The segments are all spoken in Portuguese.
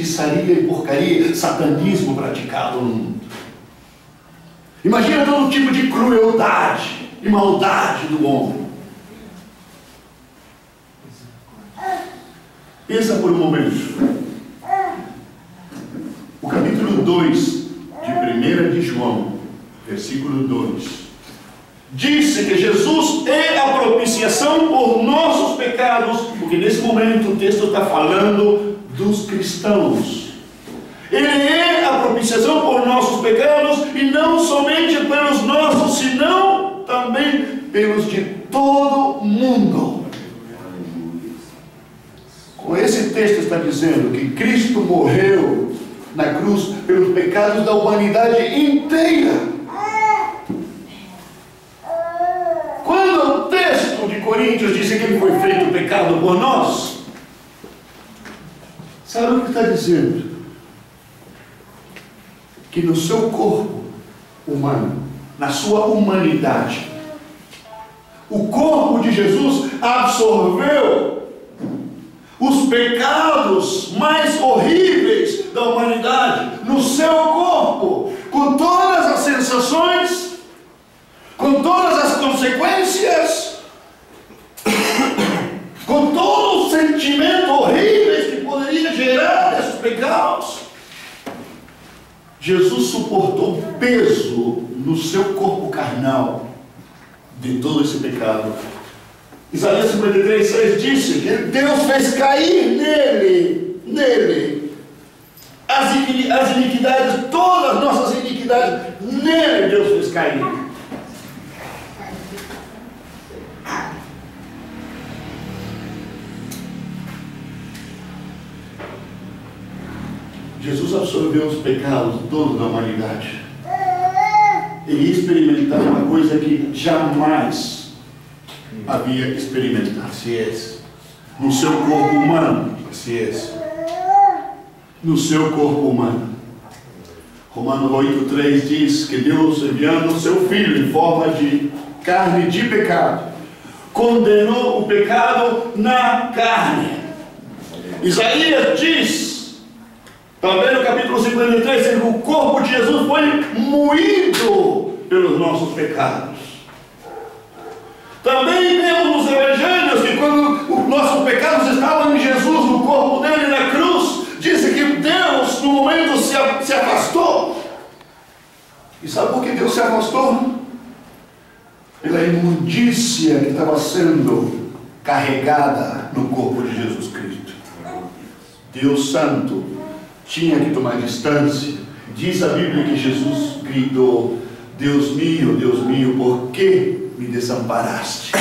feitiçaria e porcaria, satanismo praticado no mundo. Imagina todo tipo de crueldade e maldade do homem. Pensa por um momento. O capítulo 2 de 1 de João, versículo 2, disse que Jesus é a propiciação por nossos pecados, porque nesse momento o texto está falando dos cristãos. Ele é a propiciação por nossos pecados, e não somente pelos nossos, senão também pelos de todo mundo. Com esse texto está dizendo que Cristo morreu na cruz pelos pecados da humanidade inteira. Quando o texto de Coríntios diz que ele foi feito pecado por nós, sabe o que está dizendo? Que no seu corpo humano, na sua humanidade, o corpo de Jesus absorveu os pecados mais horríveis da humanidade no seu corpo, com todas as sensações, com todas as consequências, com todo o sentimento horrível que poderia gerar esses pecados. Jesus suportou o peso no seu corpo carnal de todo esse pecado. Isaías 53:6 disse que Deus fez cair nele as iniquidades, todas as nossas iniquidades, nele Deus fez cair. Jesus absorveu os pecados todos da humanidade. Ele ia experimentar uma coisa que jamais havia experimentado. Así es. No seu corpo humano. Así es. No seu corpo humano. Romanos 8:3 diz que Deus, enviando o seu Filho em forma de carne de pecado, condenou o pecado na carne. Isaías diz, também no capítulo 53, que o corpo de Jesus foi moído pelos nossos pecados. Também vemos nos evangelhos que quando os nossos pecados estavam em Jesus, no corpo dele na cruz, disse que Deus no momento se afastou. E sabe por que Deus se afastou? Pela imundícia que estava sendo carregada no corpo de Jesus Cristo. Deus Santo tinha que tomar distância. Diz a Bíblia que Jesus gritou: Deus meu, por que me desamparaste?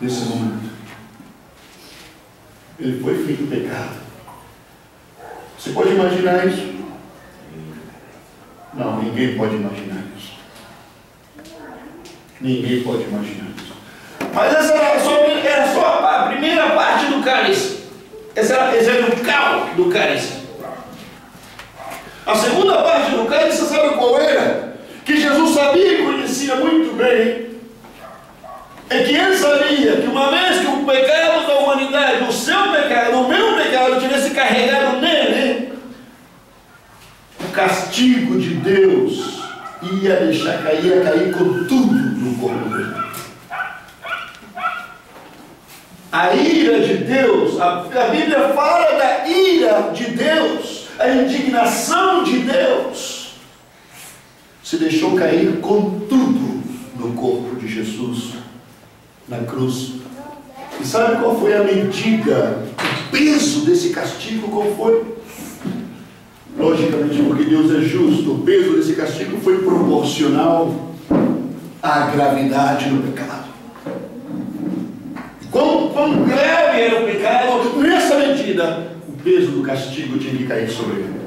Nesse momento ele foi feito pecado. Você pode imaginar isso? Não, ninguém pode imaginar isso. Ninguém pode imaginar isso. Mas essa era só a primeira parte do cálice. Esse era o cal do cálice. A segunda parte do cálice, você sabe qual era? Que Jesus sabia e conhecia muito bem. É que ele sabia que uma vez que o pecado da humanidade, o seu pecado, o meu pecado, tivesse carregado nele, o castigo de Deus ia cair com tudo no corpo dele. A ira de Deus, a Bíblia fala da ira de Deus, a indignação de Deus, se deixou cair com tudo no corpo de Jesus, na cruz. E sabe qual foi a medida, o peso desse castigo? Qual foi? Logicamente, porque Deus é justo, o peso desse castigo foi proporcional à gravidade do pecado. Quão grave era o pecado, nessa medida, o peso do castigo tinha que cair sobre ele.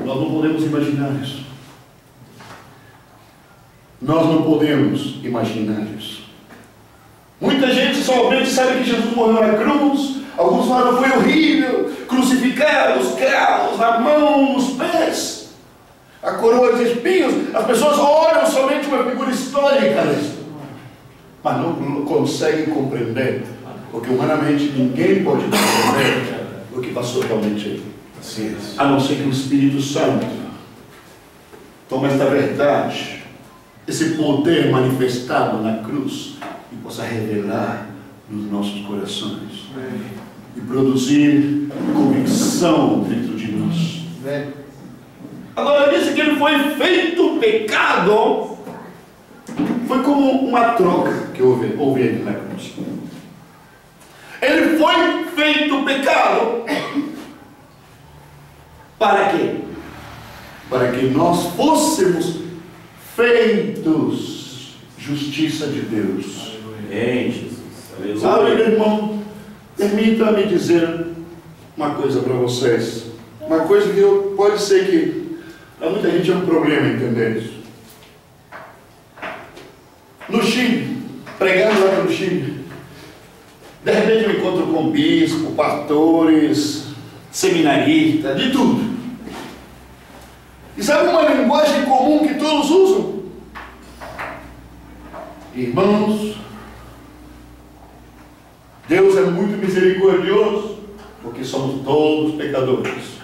Nós não podemos imaginar isso. Nós não podemos imaginar isso. Muita gente somente sabe que Jesus morreu na cruz. Alguns falam que foi horrível, crucificado, os cravos na mão, nos pés, a coroa de espinhos. As pessoas olham somente uma figura histórica nisso, mas não conseguem compreender Porque humanamente ninguém pode entender o que passou realmente aí. A não ser que o Espírito Santo tome esta verdade, esse poder manifestado na cruz, e possa revelar nos nossos corações e produzir convicção dentro de nós. Agora disse que ele foi feito pecado, foi como uma troca que houve ali na cruz. Ele foi feito pecado. Para quê? Para que nós fôssemos feitos justiça de Deus. Amém, Jesus. Sabe, meu irmão, permita-me dizer uma coisa para vocês. Uma coisa que pode ser que para muita gente é um problema entender isso. No Chile, pregando lá no Chile, de repente eu encontro com bispo, pastores, seminaristas, de tudo. E sabe uma linguagem comum que todos usam? Irmãos, Deus é muito misericordioso, porque somos todos pecadores.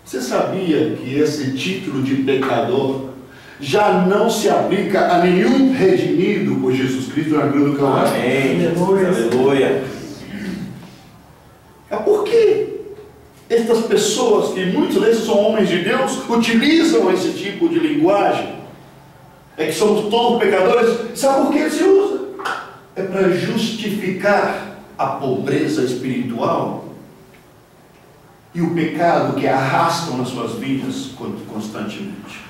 Você sabia que esse título de pecador já não se aplica a nenhum redimido por Jesus Cristo na cruz do Calvário? Amém. Aleluia. É porque estas pessoas, que muitos desses são homens de Deus, utilizam esse tipo de linguagem. É que somos todos pecadores. Sabe por que se usa? É para justificar a pobreza espiritual e o pecado que arrastam nas suas vidas constantemente.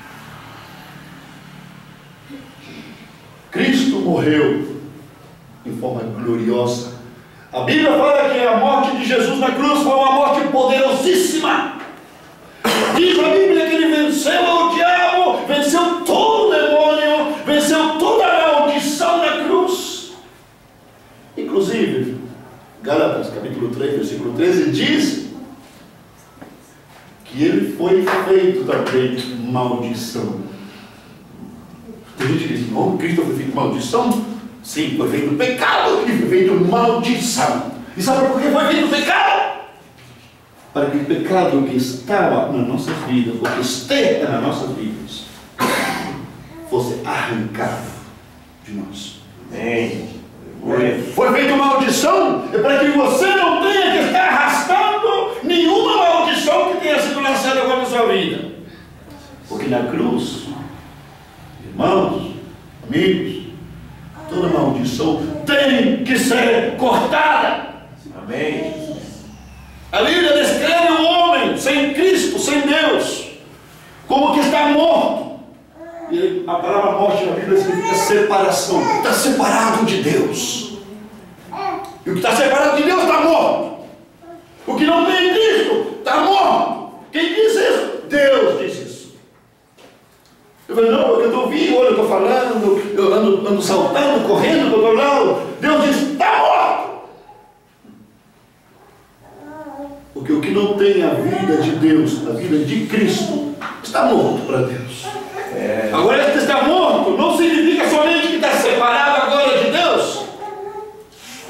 Cristo morreu em forma gloriosa. A Bíblia fala que a morte de Jesus na cruz foi uma morte poderosíssima. Diz a Bíblia que ele venceu o diabo, venceu todo o demônio, venceu toda a maldição na cruz. Inclusive, Gálatas capítulo 3, versículo 13 diz que ele foi feito também maldição. Tem gente que diz, não, Cristo foi feito maldição? Sim, foi feito pecado e foi feito maldição. E sabe por que foi feito pecado? Para que o pecado que estava nas nossas vidas, ou que esteja nas nossas vidas, fosse arrancado de nós. Amém. Foi feito maldição, é para que você não tenha que estar arrastando nenhuma maldição que tenha sido lançada contra a sua vida. Porque na cruz, irmãos, amigos, toda maldição tem que ser cortada. Amém. A Bíblia descreve o homem sem Cristo, sem Deus, como que está morto. E a palavra morte na Bíblia significa separação. Está separado de Deus. E o que está separado de Deus está morto. O que não tem Cristo está morto. Quem diz isso? Deus diz isso. Eu falei, não, eu estou vivo, olha, eu estou falando, eu ando saltando, correndo para o outro lado. Deus diz, está morto. Porque o que não tem a vida de Deus, a vida de Cristo, está morto para Deus. Agora, este está morto não significa somente que está separado agora de Deus.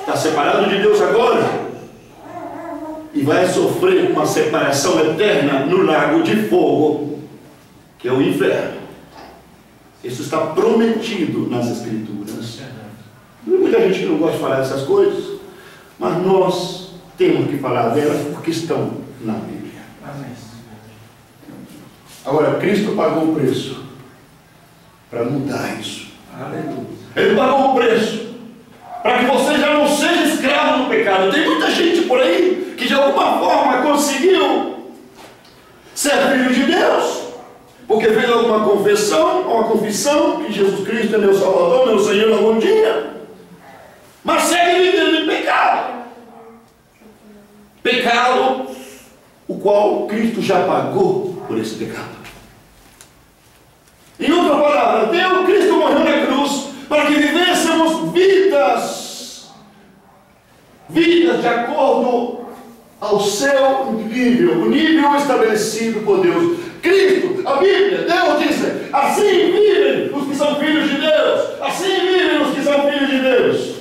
Está separado de Deus agora e vai sofrer uma separação eterna no lago de fogo, que é o inferno. Isso está prometido nas Escrituras. Muita gente que não gosta de falar dessas coisas, mas nós temos que falar delas porque estão na Bíblia. Agora, Cristo pagou o preço para mudar isso. Aleluia. Ele pagou o preço para que você já não seja escravo do pecado. Tem muita gente por aí que de alguma forma conseguiu ser filho de Deus, porque fez alguma confissão que Jesus Cristo é meu Salvador, meu Senhor algum dia, mas segue vivendo em pecado. Pecado o qual Cristo já pagou por esse pecado. Em outra palavra, Deus, Cristo morreu na cruz para que vivêssemos vidas de acordo ao seu nível, o nível estabelecido por Deus. Cristo, a Bíblia, Deus disse, assim vivem os que são filhos de Deus, assim vivem os que são filhos de Deus.